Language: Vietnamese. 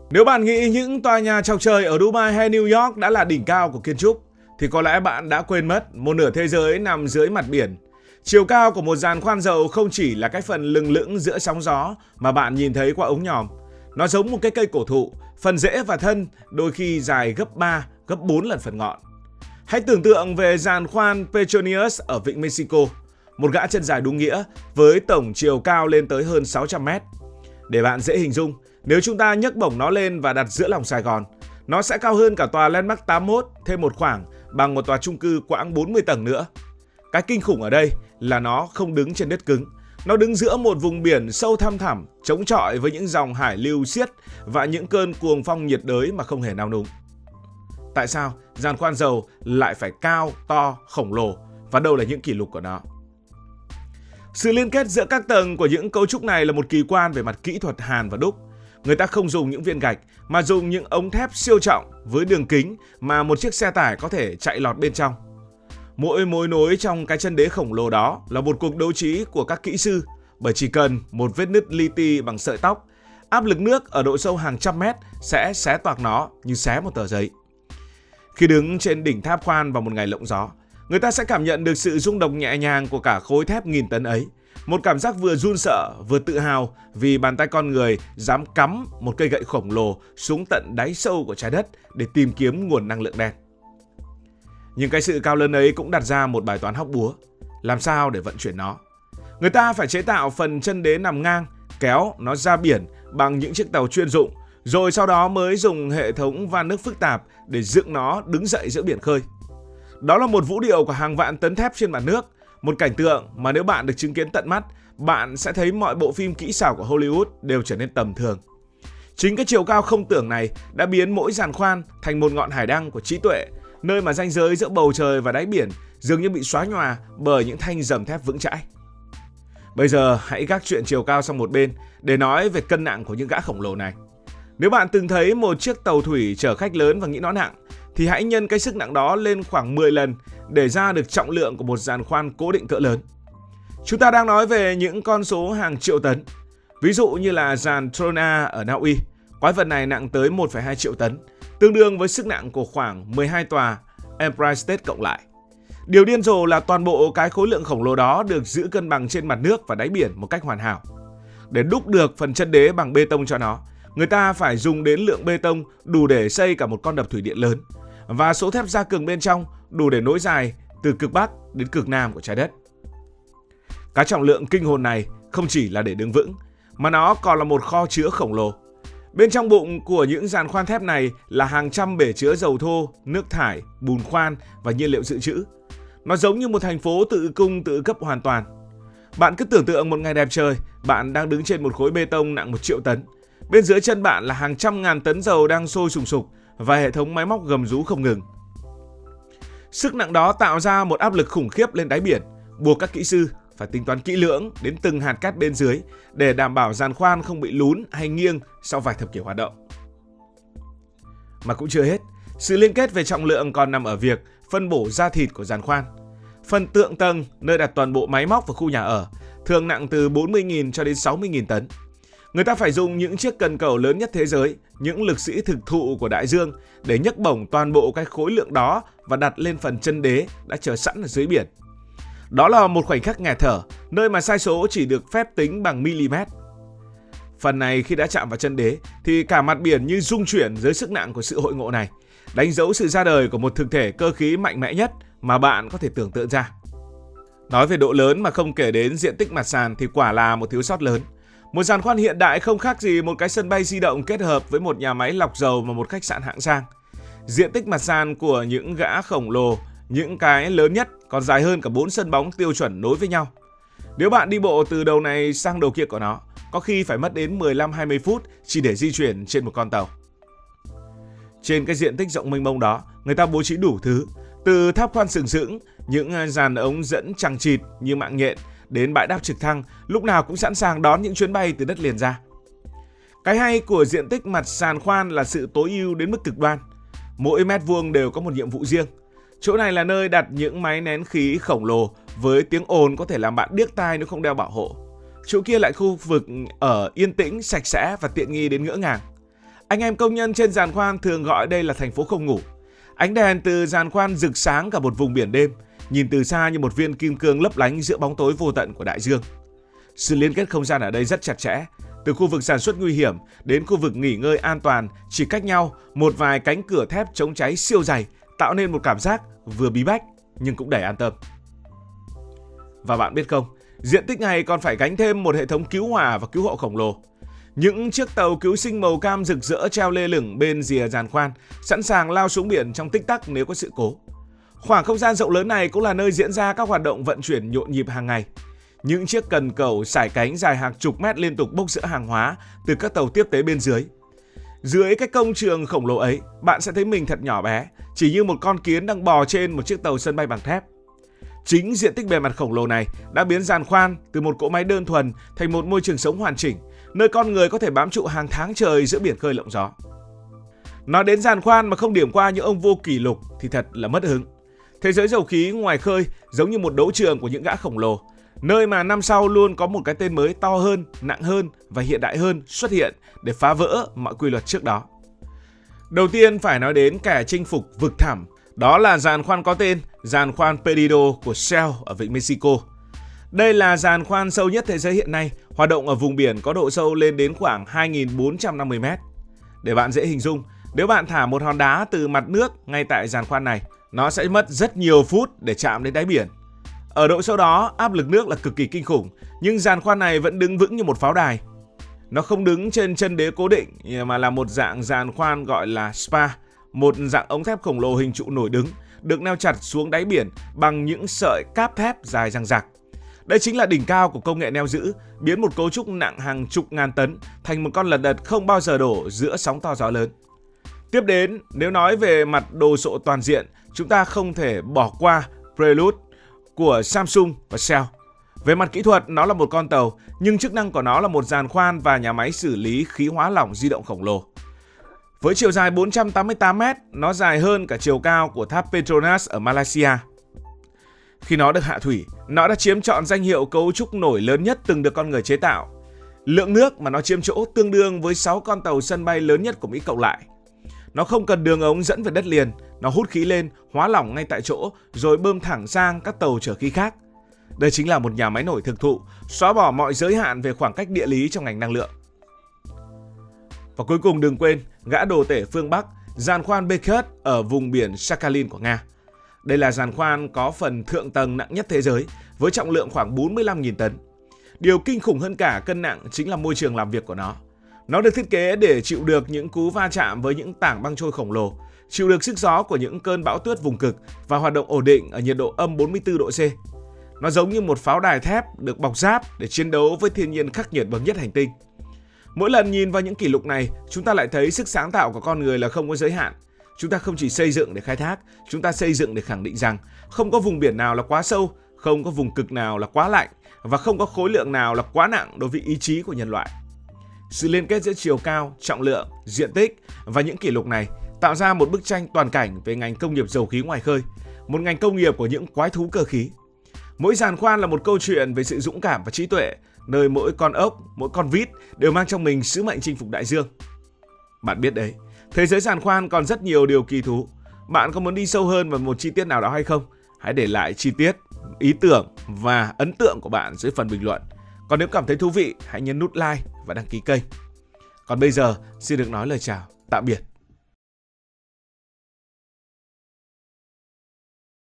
Nếu bạn nghĩ những tòa nhà chọc trời ở Dubai hay New York đã là đỉnh cao của kiến trúc, thì có lẽ bạn đã quên mất một nửa thế giới nằm dưới mặt biển. Chiều cao của một giàn khoan dầu không chỉ là cái phần lừng lững giữa sóng gió mà bạn nhìn thấy qua ống nhòm. Nó giống một cái cây cổ thụ, phần rễ và thân đôi khi dài gấp 3, gấp 4 lần phần ngọn. Hãy tưởng tượng về giàn khoan Petronius ở vịnh Mexico, một gã chân dài đúng nghĩa với tổng chiều cao lên tới hơn 600 mét. Để bạn dễ hình dung, nếu chúng ta nhấc bổng nó lên và đặt giữa lòng Sài Gòn, nó sẽ cao hơn cả tòa Landmark 81 thêm một khoảng bằng một tòa chung cư quãng 40 tầng nữa. Cái kinh khủng ở đây là nó không đứng trên đất cứng. Nó đứng giữa một vùng biển sâu thăm thẳm, chống chọi với những dòng hải lưu xiết và những cơn cuồng phong nhiệt đới mà không hề nao núng. Tại sao giàn khoan dầu lại phải cao, to, khổng lồ và đâu là những kỷ lục của nó? Sự liên kết giữa các tầng của những cấu trúc này là một kỳ quan về mặt kỹ thuật hàn và đúc. Người ta không dùng những viên gạch mà dùng những ống thép siêu trọng với đường kính mà một chiếc xe tải có thể chạy lọt bên trong. Mỗi mối nối trong cái chân đế khổng lồ đó là một cuộc đấu trí của các kỹ sư, bởi chỉ cần một vết nứt li ti bằng sợi tóc, áp lực nước ở độ sâu hàng trăm mét sẽ xé toạc nó như xé một tờ giấy. Khi đứng trên đỉnh tháp khoan vào một ngày lộng gió, người ta sẽ cảm nhận được sự rung động nhẹ nhàng của cả khối thép nghìn tấn ấy. Một cảm giác vừa run sợ, vừa tự hào vì bàn tay con người dám cắm một cây gậy khổng lồ xuống tận đáy sâu của trái đất để tìm kiếm nguồn năng lượng đen. Nhưng cái sự cao lớn ấy cũng đặt ra một bài toán hóc búa. Làm sao để vận chuyển nó? Người ta phải chế tạo phần chân đế nằm ngang, kéo nó ra biển bằng những chiếc tàu chuyên dụng, rồi sau đó mới dùng hệ thống van nước phức tạp để dựng nó đứng dậy giữa biển khơi. Đó là một vũ điệu của hàng vạn tấn thép trên mặt nước, một cảnh tượng mà nếu bạn được chứng kiến tận mắt, bạn sẽ thấy mọi bộ phim kỹ xảo của Hollywood đều trở nên tầm thường. Chính cái chiều cao không tưởng này đã biến mỗi giàn khoan thành một ngọn hải đăng của trí tuệ, nơi mà ranh giới giữa bầu trời và đáy biển dường như bị xóa nhòa bởi những thanh dầm thép vững chãi. Bây giờ hãy gác chuyện chiều cao sang một bên để nói về cân nặng của những gã khổng lồ này. Nếu bạn từng thấy một chiếc tàu thủy chở khách lớn và nghĩ nó nặng, thì hãy nhân cái sức nặng đó lên khoảng 10 lần để ra được trọng lượng của một giàn khoan cố định cỡ lớn. Chúng ta đang nói về những con số hàng triệu tấn. Ví dụ như là giàn Trona ở Na Uy, quái vật này nặng tới 1,2 triệu tấn, tương đương với sức nặng của khoảng 12 tòa Empire State cộng lại. Điều điên rồ là toàn bộ cái khối lượng khổng lồ đó được giữ cân bằng trên mặt nước và đáy biển một cách hoàn hảo. Để đúc được phần chân đế bằng bê tông cho nó, người ta phải dùng đến lượng bê tông đủ để xây cả một con đập thủy điện lớn, và số thép gia cường bên trong đủ để nối dài từ cực Bắc đến cực Nam của trái đất. Cái trọng lượng kinh hồn này không chỉ là để đứng vững, mà nó còn là một kho chứa khổng lồ. Bên trong bụng của những giàn khoan thép này là hàng trăm bể chứa dầu thô, nước thải, bùn khoan và nhiên liệu dự trữ. Nó giống như một thành phố tự cung tự cấp hoàn toàn. Bạn cứ tưởng tượng một ngày đẹp trời, bạn đang đứng trên một khối bê tông nặng 1 triệu tấn. Bên dưới chân bạn là hàng trăm ngàn tấn dầu đang sôi sùng sục và hệ thống máy móc gầm rú không ngừng. Sức nặng đó tạo ra một áp lực khủng khiếp lên đáy biển, buộc các kỹ sư phải tính toán kỹ lưỡng đến từng hạt cát bên dưới để đảm bảo giàn khoan không bị lún hay nghiêng sau vài thập kỷ hoạt động. Mà cũng chưa hết, sự liên kết về trọng lượng còn nằm ở việc phân bổ da thịt của giàn khoan. Phần tượng tầng, nơi đặt toàn bộ máy móc và khu nhà ở, thường nặng từ 40.000 cho đến 60.000 tấn. Người ta phải dùng những chiếc cần cẩu lớn nhất thế giới, những lực sĩ thực thụ của đại dương để nhấc bổng toàn bộ cái khối lượng đó và đặt lên phần chân đế đã chờ sẵn ở dưới biển. Đó là một khoảnh khắc nghẹt thở, nơi mà sai số chỉ được phép tính bằng mm. Phần này khi đã chạm vào chân đế thì cả mặt biển như rung chuyển dưới sức nặng của sự hội ngộ này, đánh dấu sự ra đời của một thực thể cơ khí mạnh mẽ nhất mà bạn có thể tưởng tượng ra. Nói về độ lớn mà không kể đến diện tích mặt sàn thì quả là một thiếu sót lớn. Một giàn khoan hiện đại không khác gì một cái sân bay di động kết hợp với một nhà máy lọc dầu và một khách sạn hạng sang. Diện tích mặt sàn của những gã khổng lồ, những cái lớn nhất còn dài hơn cả 4 sân bóng tiêu chuẩn nối với nhau. Nếu bạn đi bộ từ đầu này sang đầu kia của nó, có khi phải mất đến 15-20 phút chỉ để di chuyển trên một con tàu. Trên cái diện tích rộng mênh mông đó, người ta bố trí đủ thứ, từ tháp khoan sừng sững, những dàn ống dẫn chằng chịt như mạng nhện, đến bãi đáp trực thăng, lúc nào cũng sẵn sàng đón những chuyến bay từ đất liền ra. Cái hay của diện tích mặt sàn khoan là sự tối ưu đến mức cực đoan. Mỗi mét vuông đều có một nhiệm vụ riêng. Chỗ này là nơi đặt những máy nén khí khổng lồ với tiếng ồn có thể làm bạn điếc tai nếu không đeo bảo hộ. Chỗ kia lại khu vực ở yên tĩnh, sạch sẽ và tiện nghi đến ngỡ ngàng. Anh em công nhân trên giàn khoan thường gọi đây là thành phố không ngủ. Ánh đèn từ giàn khoan rực sáng cả một vùng biển đêm, nhìn từ xa như một viên kim cương lấp lánh giữa bóng tối vô tận của đại dương. Sự liên kết không gian ở đây rất chặt chẽ, từ khu vực sản xuất nguy hiểm đến khu vực nghỉ ngơi an toàn chỉ cách nhau một vài cánh cửa thép chống cháy siêu dày, tạo nên một cảm giác vừa bí bách nhưng cũng đầy an tâm. Và bạn biết không, diện tích này còn phải gánh thêm một hệ thống cứu hỏa và cứu hộ khổng lồ. Những chiếc tàu cứu sinh màu cam rực rỡ treo lơ lửng bên rìa giàn khoan, sẵn sàng lao xuống biển trong tích tắc nếu có sự cố. Khoảng không gian rộng lớn này cũng là nơi diễn ra các hoạt động vận chuyển nhộn nhịp hàng ngày. Những chiếc cần cẩu sải cánh dài hàng chục mét liên tục bốc rỡ hàng hóa từ các tàu tiếp tế bên dưới. Dưới cái công trường khổng lồ ấy, bạn sẽ thấy mình thật nhỏ bé, chỉ như một con kiến đang bò trên một chiếc tàu sân bay bằng thép. Chính diện tích bề mặt khổng lồ này đã biến giàn khoan từ một cỗ máy đơn thuần thành một môi trường sống hoàn chỉnh, nơi con người có thể bám trụ hàng tháng trời giữa biển khơi lộng gió. Nói đến giàn khoan mà không điểm qua những ông vua kỷ lục thì thật là mất hứng. Thế giới dầu khí ngoài khơi giống như một đấu trường của những gã khổng lồ, nơi mà năm sau luôn có một cái tên mới to hơn, nặng hơn và hiện đại hơn xuất hiện để phá vỡ mọi quy luật trước đó. Đầu tiên phải nói đến kẻ chinh phục vực thẳm, đó là giàn khoan có tên giàn khoan Perdido của Shell ở vịnh Mexico. Đây là giàn khoan sâu nhất thế giới hiện nay, hoạt động ở vùng biển có độ sâu lên đến khoảng 2.450 mét. Để bạn dễ hình dung, nếu bạn thả một hòn đá từ mặt nước ngay tại giàn khoan này, nó sẽ mất rất nhiều phút để chạm đến đáy biển. Ở độ sâu đó, áp lực nước là cực kỳ kinh khủng, nhưng giàn khoan này vẫn đứng vững như một pháo đài. Nó không đứng trên chân đế cố định mà là một dạng giàn khoan gọi là spa, một dạng ống thép khổng lồ hình trụ nổi đứng, được neo chặt xuống đáy biển bằng những sợi cáp thép dài dằng dặc. Đây chính là đỉnh cao của công nghệ neo giữ, biến một cấu trúc nặng hàng chục ngàn tấn thành một con lật đật không bao giờ đổ giữa sóng to gió lớn. Tiếp đến, nếu nói về mặt đồ sộ toàn diện, chúng ta không thể bỏ qua Prelude của Samsung và Shell. Về mặt kỹ thuật, nó là một con tàu, nhưng chức năng của nó là một giàn khoan và nhà máy xử lý khí hóa lỏng di động khổng lồ. Với chiều dài 488 m, nó dài hơn cả chiều cao của tháp Petronas ở Malaysia. Khi nó được hạ thủy, nó đã chiếm trọn danh hiệu cấu trúc nổi lớn nhất từng được con người chế tạo. Lượng nước mà nó chiếm chỗ tương đương với 6 con tàu sân bay lớn nhất của Mỹ cộng lại. Nó không cần đường ống dẫn về đất liền, nó hút khí lên, hóa lỏng ngay tại chỗ rồi bơm thẳng sang các tàu chở khí khác. Đây chính là một nhà máy nổi thực thụ, xóa bỏ mọi giới hạn về khoảng cách địa lý trong ngành năng lượng. Và cuối cùng đừng quên, gã đồ tể phương Bắc, giàn khoan Beckett ở vùng biển Sakhalin của Nga. Đây là giàn khoan có phần thượng tầng nặng nhất thế giới, với trọng lượng khoảng 45.000 tấn. Điều kinh khủng hơn cả cân nặng chính là môi trường làm việc của nó. Nó được thiết kế để chịu được những cú va chạm với những tảng băng trôi khổng lồ, chịu được sức gió của những cơn bão tuyết vùng cực và hoạt động ổn định ở nhiệt độ âm 44 độ C. Nó giống như một pháo đài thép được bọc giáp để chiến đấu với thiên nhiên khắc nghiệt bậc nhất hành tinh. Mỗi lần nhìn vào những kỷ lục này, chúng ta lại thấy sức sáng tạo của con người là không có giới hạn. Chúng ta không chỉ xây dựng để khai thác, chúng ta xây dựng để khẳng định rằng không có vùng biển nào là quá sâu, không có vùng cực nào là quá lạnh và không có khối lượng nào là quá nặng đối với ý chí của nhân loại. Sự liên kết giữa chiều cao, trọng lượng, diện tích và những kỷ lục này tạo ra một bức tranh toàn cảnh về ngành công nghiệp dầu khí ngoài khơi, một ngành công nghiệp của những quái thú cơ khí. Mỗi giàn khoan là một câu chuyện về sự dũng cảm và trí tuệ, nơi mỗi con ốc, mỗi con vít đều mang trong mình sứ mệnh chinh phục đại dương. Bạn biết đấy, thế giới giàn khoan còn rất nhiều điều kỳ thú. Bạn có muốn đi sâu hơn vào một chi tiết nào đó hay không? Hãy để lại chi tiết, ý tưởng và ấn tượng của bạn dưới phần bình luận. Còn nếu cảm thấy thú vị, hãy nhấn nút like và đăng ký kênh. Còn bây giờ, xin được nói lời chào, tạm biệt.